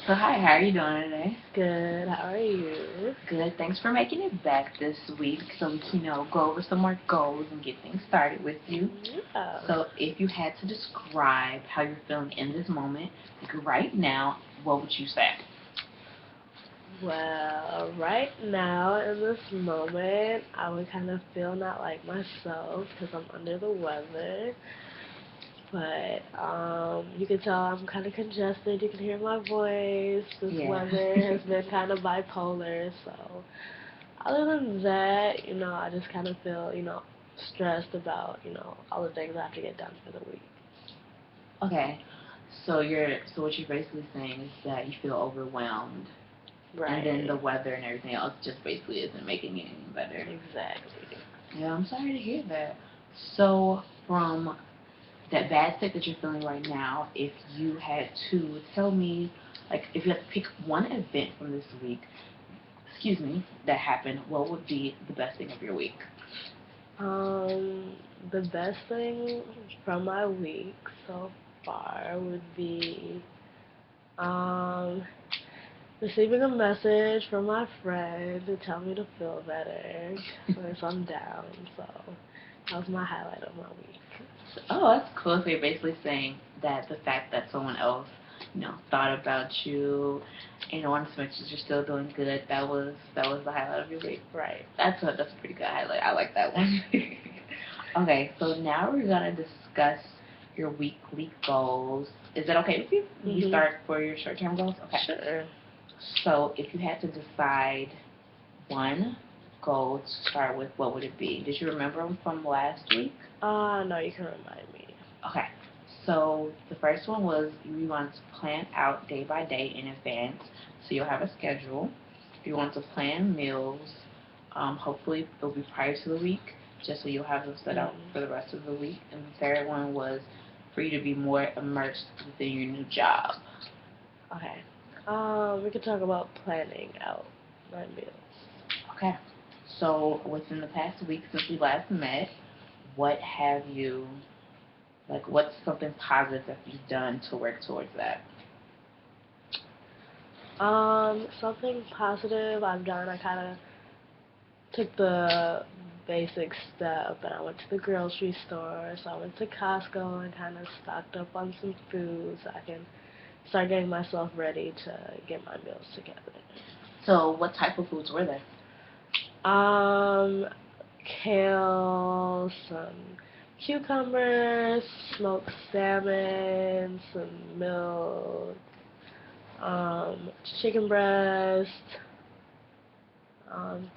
So hi, how are you doing today? Good. How are you? Good. Thanks for making it back this week so we can, go over some more goals and get things started with you. Yeah. So if you had to describe how you're feeling in this moment, like right now, what would you say? Well, right now in this moment, I would kind of feel not like myself because I'm under the weather. But you can tell I'm kind of congested. You can hear my voice. This Yeah. weather has been kind of bipolar. So other than that, I just kind of feel, stressed about, all the things I have to get done for the week. Okay. So what you're basically saying is that you feel overwhelmed, and then the Right. weather and everything else just basically isn't making it any better. Exactly. Yeah, I'm sorry to hear that. So from that bad state that you're feeling right now, if you had to tell me, like, if you had to pick one event from this week, excuse me, that happened, what would be the best thing of your week? Um, the best thing from my week so far would be um, receiving a message from my friend to tell me to feel better since I'm down. So that was my highlight of my week. Oh, that's cool. So you're basically saying that the fact that someone else, thought about you and wanted to make sure you're still doing good, that was the highlight of your week. Right. That's a pretty good highlight. I like that one. Okay, so now we're gonna discuss your weekly goals. Is that okay with you? We Mhm. start for your short-term goals. Okay. Sure. So if you had to decide one goal to start with, what would it be? Did you remember them from last week? No, you can remind me. Okay. So the first one was you want to plan out day by day in advance, so you'll have a schedule. You want to plan meals. Hopefully it'll be prior to the week, just so you'll have them set out for the rest of the week. And the third one was for you to be more immersed within your new job. Okay. We could talk about planning out my meals. Okay. So within the past week since we last met, what have you like? What's something positive that you've done to work towards that? Something positive I've done. I kind of took the basic step and I went to the grocery store. So I went to Costco and kind of stocked up on some food so I can start getting myself ready to get my meals together. So what type of foods were there? Um, Kale, some cucumbers, smoked salmon, some milk, um, chicken breast,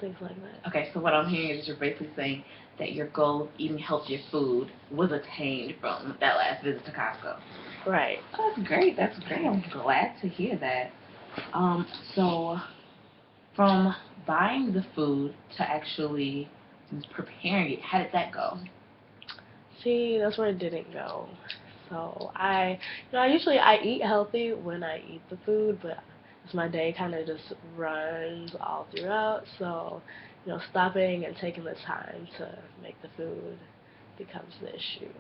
things like that. Okay, so what I'm hearing is you're basically saying that your goal of eating healthier food was attained from that last visit to Costco. Right. Oh, that's great. That's great. I'm glad to hear that. Um, so from buying the food to actually preparing it, how did that go? See, that's where it didn't go. So I usually I eat healthy when I eat the food, but as my day kind of just runs all throughout, so stopping and taking the time to make the food becomes the issue.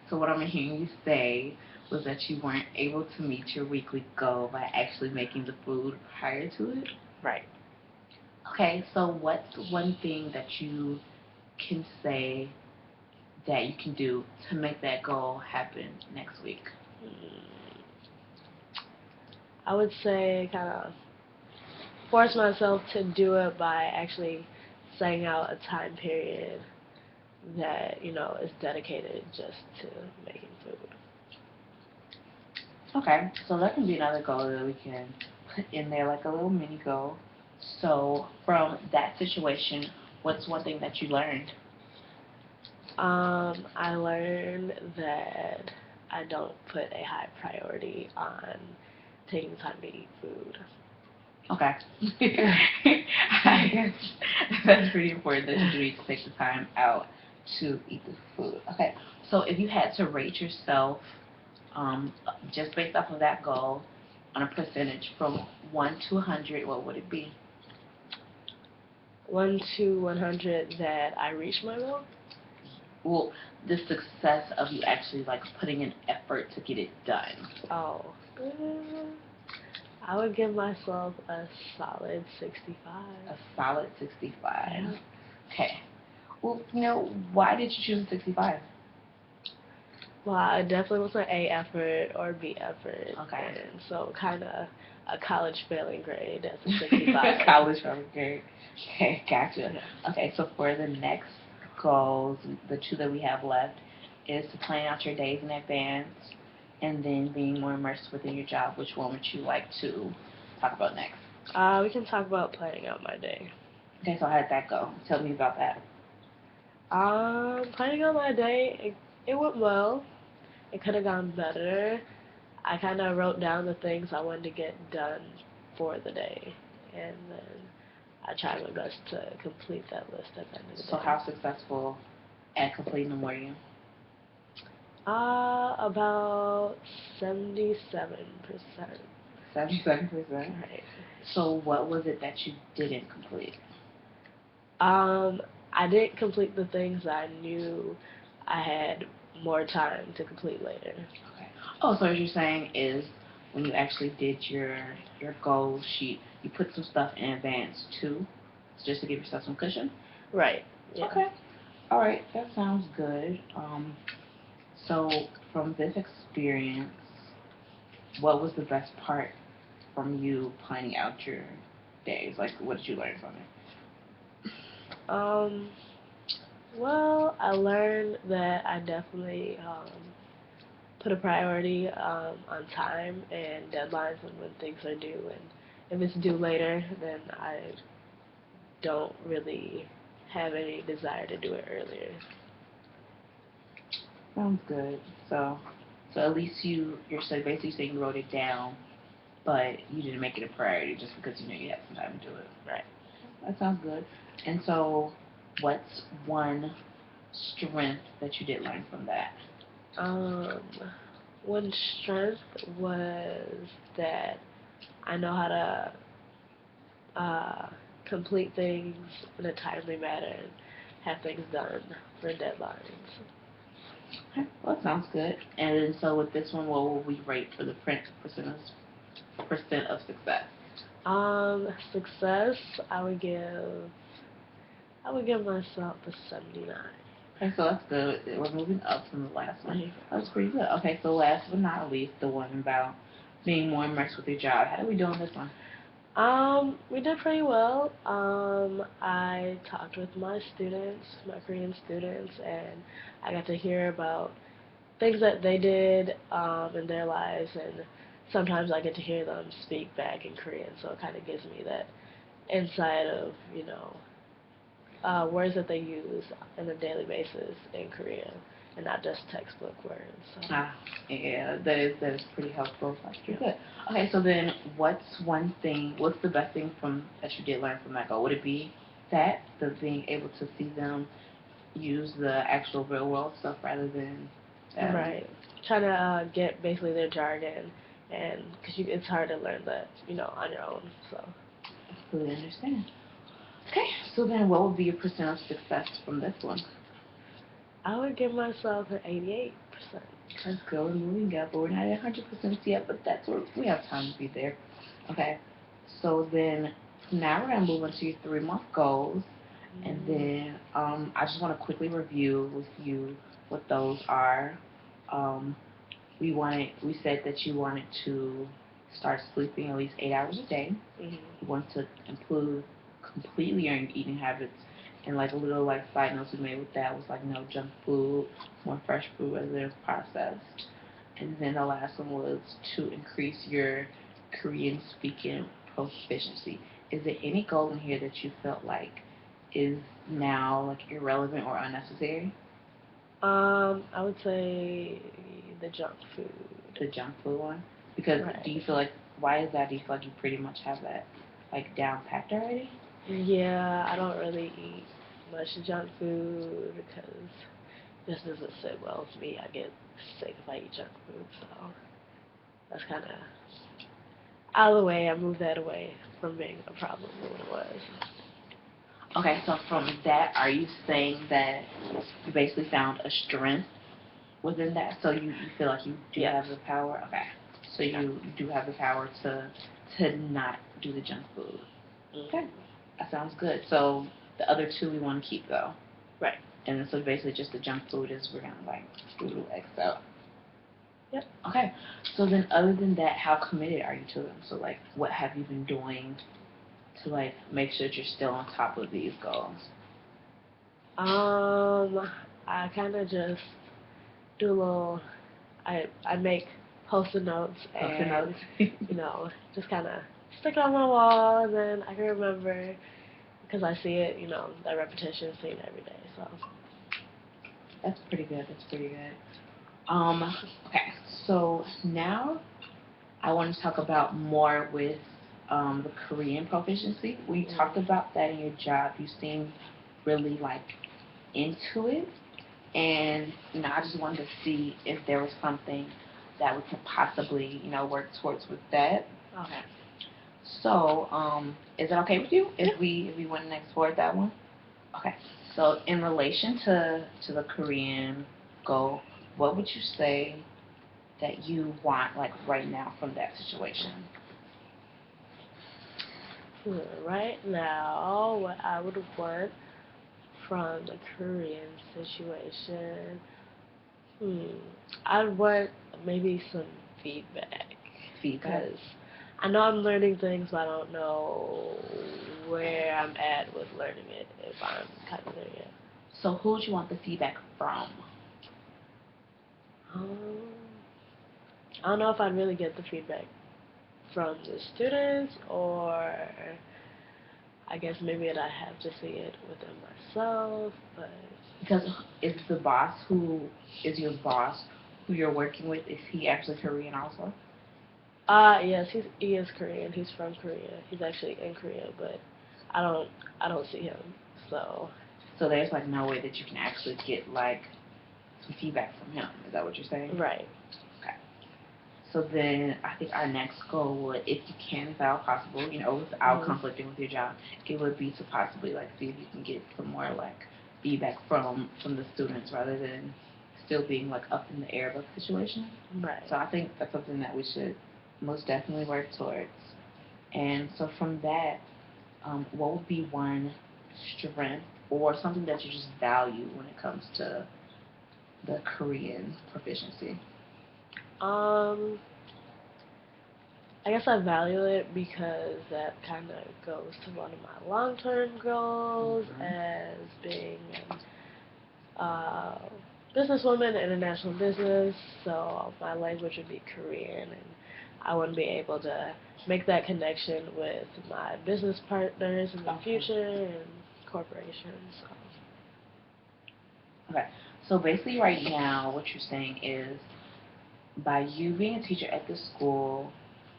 So what I'm hearing you say was that you weren't able to meet your weekly goal by actually making the food prior to it? Right. Okay, so what's one thing that you can say that you can do to make that goal happen next week? Mm, I would say kind of force myself to do it by actually setting out a time period that is dedicated just to making food. Okay, so that can be another goal that we can put in there, like a little mini goal. So from that situation, what's one thing that you learned? I learned that I don't put a high priority on taking time to eat food. Okay. I guess that's pretty important that you do need to take the time out to eat the food. Okay, so if you had to rate yourself um, just based off of that goal on a percentage from 1 to 100, what would it be? 1 to 100 that I reach my goal. Well, the success of you actually like putting in effort to get it done. Oh, mm, I would give myself a solid 65. A solid 65. Yeah. Okay. Well, why did you choose 65? Well, I definitely was an A effort or B effort, Okay. and so kind of a college failing grade. That's a 65. College failing grade. Okay, gotcha. Yeah. Okay, so for the next goals, the two that we have left is to plan out your days in advance and then being more immersed within your job. Which one would you like to talk about next? We can talk about planning out my day. Okay, so how did that go? Tell me about that. Planning out my day, it went well. It could have gone better. I kind of wrote down the things I wanted to get done for the day, and then I tried my best to complete that list at the end of the day. So how successful at completing them were you? About 77%. 77%. Right. So what was it that you didn't complete? I didn't complete the things I knew I had more time to complete later. Okay. Oh, so what you're saying is when you actually did your goal sheet, you put some stuff in advance too, just to give yourself some cushion? Right. Yeah. Okay. All right. That sounds good. So from this experience, what was the best part from you planning out your days? Like, what did you learn from it? Well, I learned that I definitely put a priority on time and deadlines and when things are due. And if it's due later, then I don't really have any desire to do it earlier. Sounds good. So at least you're so basically saying you wrote it down, but you didn't make it a priority just because you had some time to do it. Right. That sounds good. And so, what's one strength that you did learn from that? One strength was that I know how to complete things in a timely manner and have things done for deadlines. Okay, well, that sounds good. And then, so with this one, what will we rate for the percent of success? Success, I would give myself a 79. Okay, so that's good. We're moving up from the last one. That's pretty good. Okay, so last but not least, the one about being more immersed with your job. How do we do on this one? We did pretty well. I talked with my students, my Korean students, and I got to hear about things that they did in their lives, and sometimes I get to hear them speak back in Korean, so it kind of gives me that insight of, words that they use on a daily basis in Korea, and not just textbook words. So. Yeah, that is pretty helpful. That's pretty good. Okay, so then what's the best thing that you did learn from that goal? Would it be the being able to see them use the actual real world stuff rather than Right. Trying to get basically their jargon, and because it's hard to learn that, on your own. So. I completely understand. Okay, so then what would be your percent of success from this one? I would give myself an 88%. That's good. We're moving up, but we're not at 100% yet, but that's where we have time to be there. Okay, so then now we're going to move into your 3-month goals. And then I just want to quickly review with you what those are. We said that you wanted to start sleeping at least 8 hours a day. Mm-hmm. You want to improve completely your eating habits. And like a little like side notes we made with that was like no junk food, more fresh food rather than processed. And then the last one was to increase your Korean speaking proficiency. Is there any goal in here that you felt like is now like irrelevant or unnecessary? I would say the junk food. The junk food one? Because Right. do you feel like, why is that? Do you feel like you pretty much have that like down packed already? Yeah, I don't really eat much junk food because this doesn't sit well with me. I get sick if I eat junk food, so that's kind of out of the way. I moved that away from being a problem for what it was. Okay, so from that, are you saying that you basically found a strength within that? So you feel like you do have the power? Okay. So you do have the power to to not do the junk food. Mm. Okay, that sounds good. So the other two we want to keep though. Right. And so basically just the junk food is we're gonna like do a little X out. Yep. Okay. So then other than that, how committed are you to them? So like what have you been doing to like make sure that you're still on top of these goals? I kind of just do a little. I make post-it notes Post-it and notes. just kind of stick it on my wall, and then I can remember because I see it. That repetition, seeing it every day. So. That's pretty good. That's pretty good. Okay, so now I want to talk about more with the Korean proficiency. We talked about that in your job. You seem really like into it, and I just wanted to see if there was something that we could possibly work towards with that. Okay. So, is it okay with you if Yeah. we went and explored that one? Okay. So, in relation to the Korean goal, what would you say that you want like right now from that situation? Right now, what I would want from the Korean situation, I'd want maybe some feedback. Feedback. Because I know I'm learning things, but I don't know where I'm at with learning it, if I'm kind of there yet. So, who would you want the feedback from? Um, I don't know if I'd really get the feedback from the students, or I guess maybe I'd have to see it within myself, but Because is the boss who is your boss who you're working with, is he actually Korean also? yes, he is Korean. He's from Korea. He's actually in Korea, but I don't see him. So So there's like no way that you can actually get like some feedback from him. Is that what you're saying? right. Okay. So then I think our next goal would, if you can, if at all possible, without conflicting with your job, it would be to possibly like see if you can get some more like feedback from the students rather than still being like up in the air about the situation. Right. So I think that's something that we should most definitely work towards. And so from that, what would be one strength or something that you just value when it comes to the Korean proficiency? Um, I guess I value it because that kind of goes to one of my long-term goals as being a businesswoman, international business. So my language would be Korean, and I want to be able to make that connection with my business partners in the future and corporations. So. Okay. So basically right now what you're saying is by you being a teacher at this school,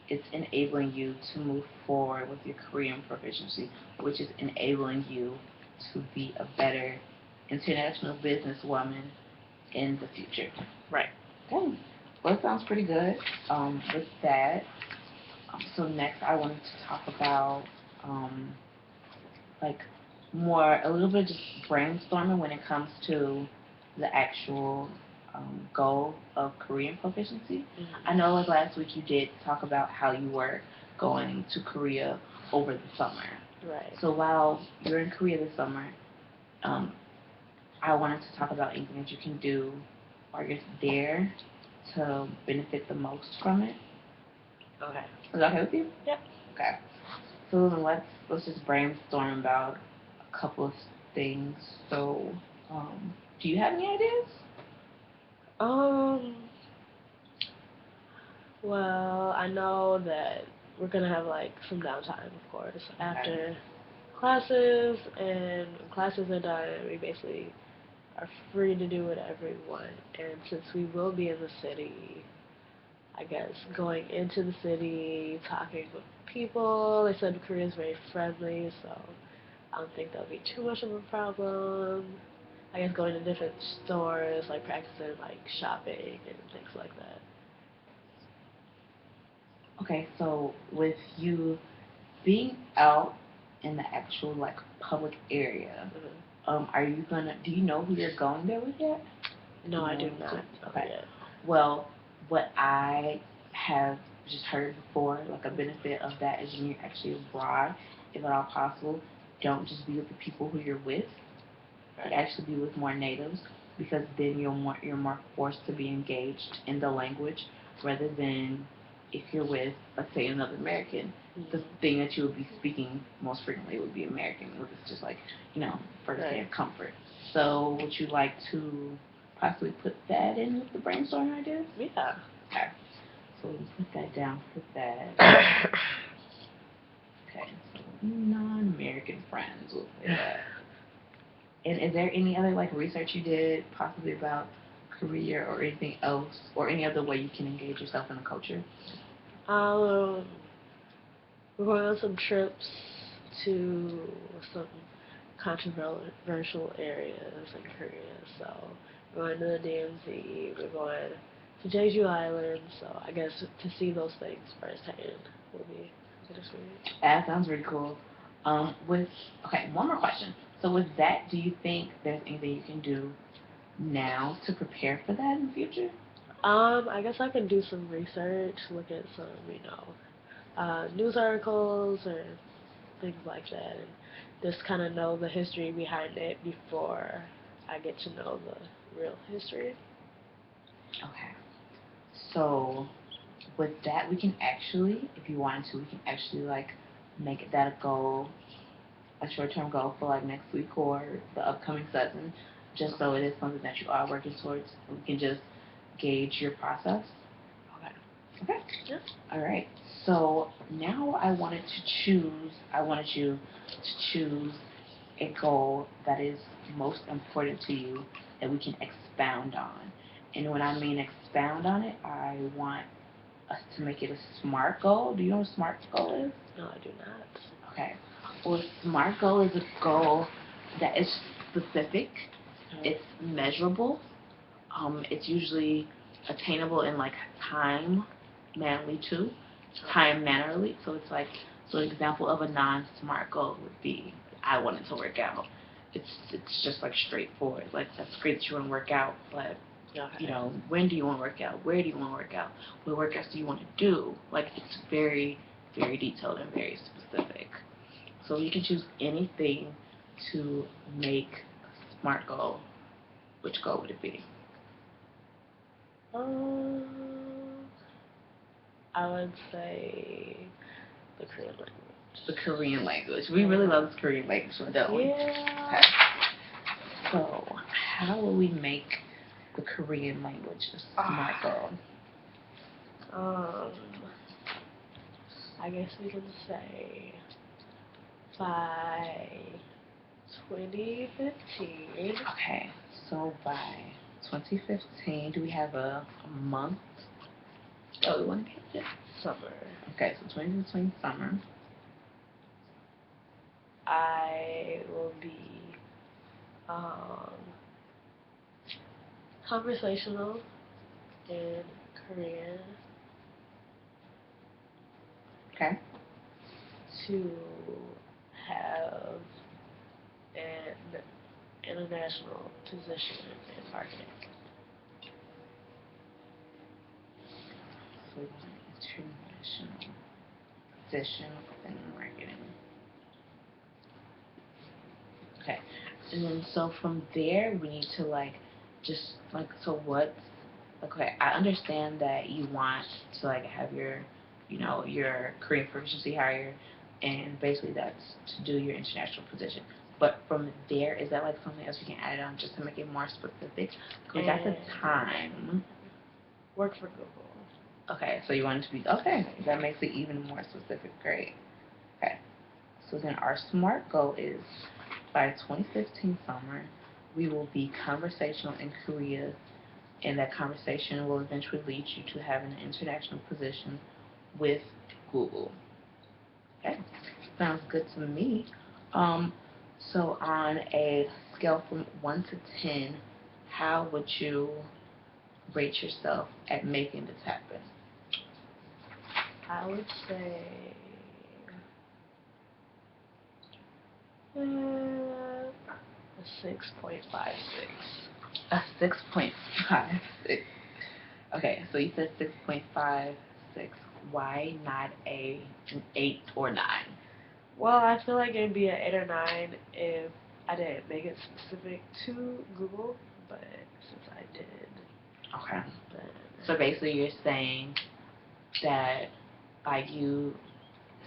it's enabling you to move forward with your Korean proficiency, which is enabling you to be a better international businesswoman in the future. Right. Okay. Well, that sounds pretty good. With that, so next I wanted to talk about like a little bit of just brainstorming when it comes to the actual goal of Korean proficiency. I know like last week you did talk about how you were going to Korea over the summer. Right. So while you're in Korea this summer, I wanted to talk about anything that you can do while you're there to benefit the most from it. Okay. Is that okay with you? Yep. Okay. So then let's just brainstorm about a couple of things. So, do you have any ideas? Well, I know that we're gonna have like some downtime, of course, after classes, and when classes are done, we basically are free to do whatever we want. And since we will be in the city, I guess going into the city, talking with people. They said Korea is very friendly, so I don't think that'll be too much of a problem. I guess going to different stores, like practicing like shopping and things like that. Okay, so with you being out in the actual like public area, do you know who you're going there with yet? No, I do not. Okay. Yet. Well, what I have just heard before, like a benefit of that is when you're actually abroad, if at all possible, don't just be with the people who you're with. Like actually be with more natives because then you're more forced to be engaged in the language rather than if you're with, let's say, another American. The thing that you would be speaking most frequently would be American, which is just like, first-hand comfort. So would you like to possibly put that in with the brainstorming ideas? Yeah. Okay. So we'll put that down, put that. Okay, so non-American friends, we'll say that. And is there any other like research you did possibly about Korea or anything else or any other way you can engage yourself in the culture? Um, we're going on some trips to some controversial areas in Korea. So we're going to the DMZ. We're going to Jeju Island. So I guess to see those things firsthand will be a good experience. That sounds really cool. One more question. So with that, do you think there's anything you can do now to prepare for that in the future? I guess I can do some research, look at some, news articles or things like that, and just kind of know the history behind it before I get to know the real history. Okay. So with that, we can actually, if you wanted to, we can actually like make that a goal, a short-term goal for like next week or the upcoming session, just so it is something that you are working towards. We can just gauge your process. Okay. Okay. Yeah. All right. So now I wanted you to choose a goal that is most important to you that we can expound on. And when I mean expound on it, I want us to make it a SMART goal. Do you know what a SMART goal is? No, I do not. Okay. Well, a SMART goal is a goal that is specific, it's measurable, it's usually attainable in like time mannerly too. Time mannerly. So an example of a non-SMART goal would be I wanted to work out. It's just like straightforward. Like that's great that you want to work out, but when do you want to work out? Where do you want to work out? What workouts do you want to do? Like it's very, very detailed and very specific. So you can choose anything to make a SMART goal. Which goal would it be? I would say the Korean language. The Korean language. We really love this Korean language, don't we? Yeah. Okay. So, how will we make the Korean language a SMART goal? I guess we can say by 2015. Okay, so by 2015, do we have a month that we want to get it? Summer. Okay, so 2015 summer. I will be conversational in Korean. Okay. To have an international position in marketing. So international position in marketing. Okay. And then so from there we need to okay, I understand that you want to like have your Korean proficiency higher and basically that's to do your international position. But from there, is that like something else we can add on just to make it more specific? We got the time. Work for Google. Okay, so you want it to be, okay, that makes it even more specific. Great. Okay. So then our SMART goal is by 2015 summer, we will be conversational in Korea, and that conversation will eventually lead you to having an international position with Google. Okay, sounds good to me. So on a scale from 1 to 10, how would you rate yourself at making this happen? I would say a 6.56. A 6.56. Okay, so you said 6.56. why not an 8 or 9? Well, I feel like it'd be an 8 or 9 if I didn't make it specific to Google, but since I did, Okay. then So basically you're saying that by you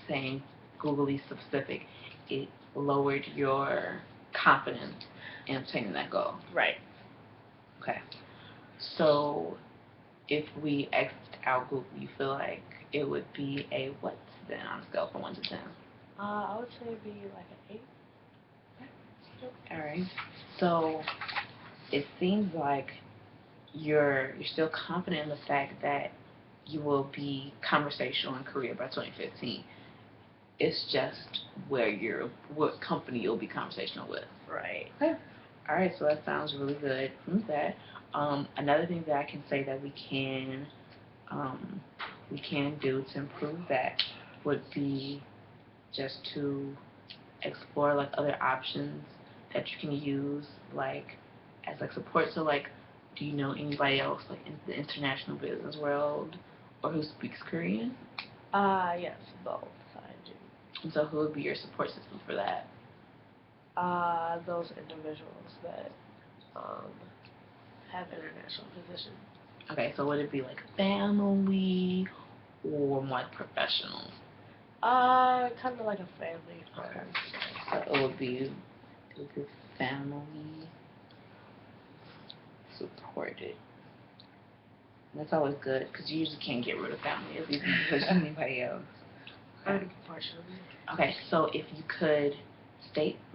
saying Googly specific, it lowered your confidence in obtaining that goal. right. Okay. So if we X'd out Google, you feel like it would be a what then on a scale from 1 to 10? I would say it'd be like an 8. All right. So it seems like you're still confident in the fact that you will be conversational in Korea by 2015. It's just what company you'll be conversational with. Right. Okay. All right. So that sounds really good. From that, another thing that I can say that we can do to improve that would be just to explore like other options that you can use like as like support. So like, do you know anybody else like in the international business world or who speaks Korean? Yes, both. I do. And so who would be your support system for that? Those individuals that have international positions. Okay, so would it be like family or more like professional? Kind of like a family friend. So it would be family supported. And that's always good because you usually can't get rid of family as easily as anybody else. Okay. Unfortunately. Okay, so if you could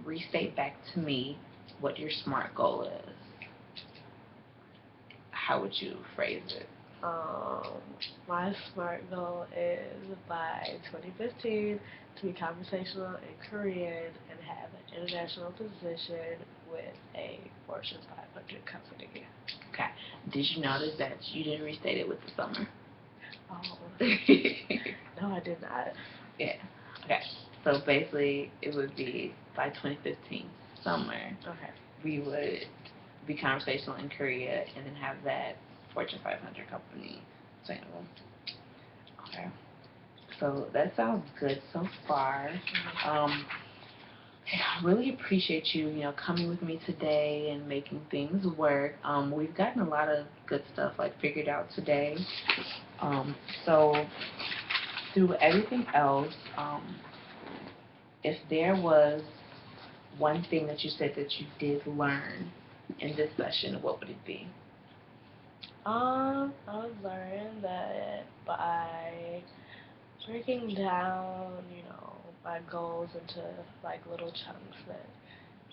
restate back to me what your SMART goal is, how would you phrase it? My SMART goal is by 2015 to be conversational in Korean and have an international position with a Fortune 500 company. Okay. Did you notice that you didn't restate it with the summer? Oh. No, I did not. Yeah. Okay. So basically, it would be by 2015 summer. Okay. We would be conversational in Korea and then have that Fortune 500 company sustainable. Okay. So that sounds good so far. I really appreciate you, coming with me today and making things work. We've gotten a lot of good stuff like figured out today. So through everything else, if there was one thing that you said that you did learn in this session, what would it be? I would learn that by breaking down, my goals into like little chunks that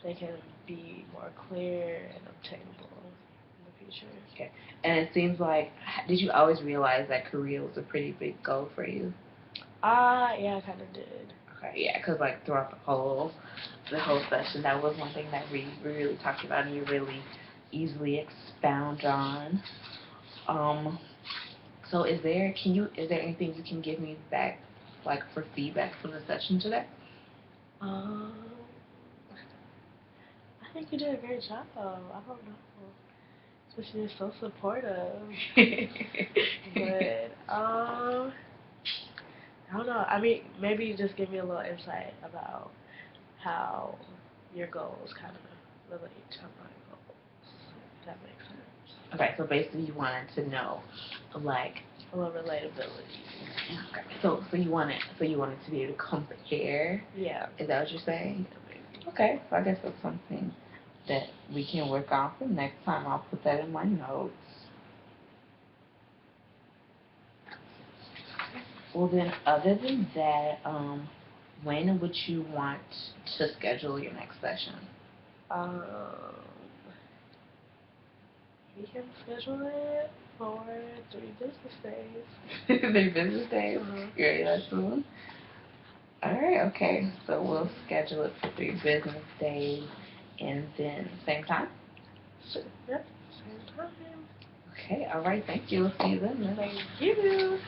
they can be more clear and obtainable in the future. Okay. And it seems like, did you always realize that Korea was a pretty big goal for you? Yeah, I kind of did. Okay, yeah, because like throughout the whole session, that was one thing that we really talked about and you really easily expound on. So is there anything you can give me back, like for feedback from the session today? I think you did a great job. I don't know. Just you're so supportive. But I don't know. I mean, maybe you just give me a little insight about how your goals kind of relate to my goals. If that makes sense. Okay, so basically you wanted to know, like, A little relatability. okay, so you wanted to be able to compare. Yeah. Is that what you're saying? Okay, so I guess that's something that we can work on for next time. I'll put that in my notes. Well then, other than that, when would you want to schedule your next session? We can schedule it for 3 business days. 3 business days? Uh-huh. You ready that soon? Alright, okay. So we'll schedule it for 3 business days and then same time? Sure. Yep, same time. Okay, alright, thank you. We'll see you then. Thank you.